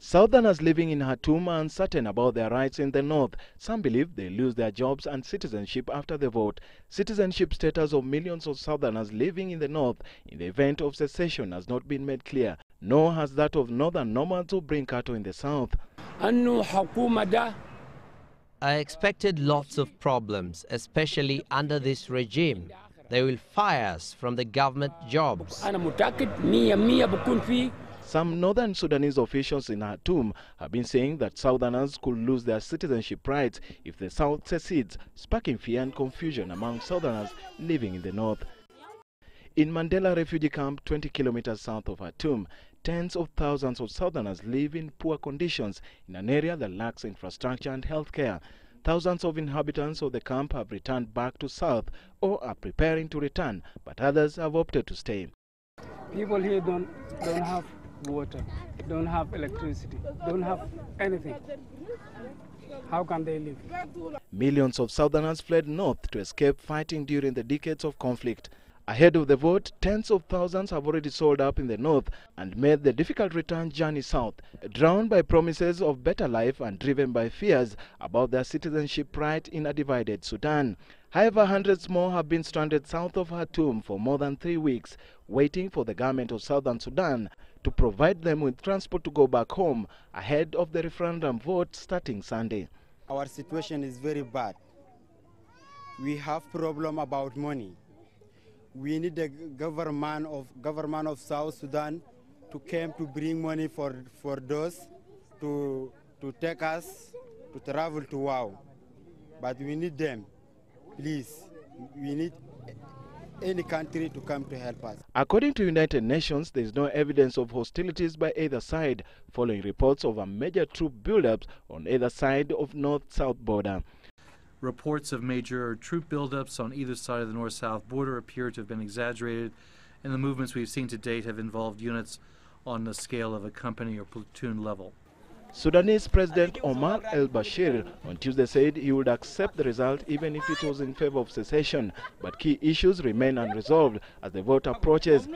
Southerners living in Khartoum are uncertain about their rights in the north. Some believe they lose their jobs and citizenship after the vote. Citizenship status of millions of Southerners living in the north in the event of secession has not been made clear, nor has that of northern nomads of Brinkato in the south. I expected lots of problems, especially under this regime. They will fire us from the government jobs. Some northern Sudanese officials in Khartoum have been saying that Southerners could lose their citizenship rights if the South secedes, sparking fear and confusion among Southerners living in the north. In Mandela refugee camp 20 kilometers south of Khartoum, tens of thousands of Southerners live in poor conditions in an area that lacks infrastructure and health care. Thousands of inhabitants of the camp have returned back to south or are preparing to return, but others have opted to stay. People here don't have water, don't have electricity, don't have anything. How can they live? Millions of Southerners fled north to escape fighting during the decades of conflict. Ahead of the vote, tens of thousands have already sold up in the north and made the difficult return journey south, drowned by promises of better life and driven by fears about their citizenship right in a divided Sudan. However, hundreds more have been stranded south of Khartoum for more than 3 weeks, waiting for the government of southern Sudan to provide them with transport to go back home ahead of the referendum vote starting Sunday. Our situation is very bad. We have problem about money. We need the government of South Sudan to come to bring money for those to take us to travel to Wow. But we need them, please. We need any country to come to help us. According to United Nations, there is no evidence of hostilities by either side, following reports of a major troop buildup on either side of north-south border. Reports of major troop buildups on either side of the north-south border appear to have been exaggerated, and the movements we've seen to date have involved units on the scale of a company or platoon level. Sudanese President Omar al-Bashir on Tuesday said he would accept the result even if it was in favor of secession, but key issues remain unresolved as the vote approaches,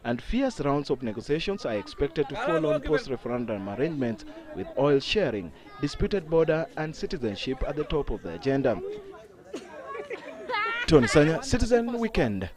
and fierce rounds of negotiations are expected to follow on post-referendum arrangements with oil sharing, disputed border and citizenship at the top of the agenda. Tony Sanya, Citizen Weekend.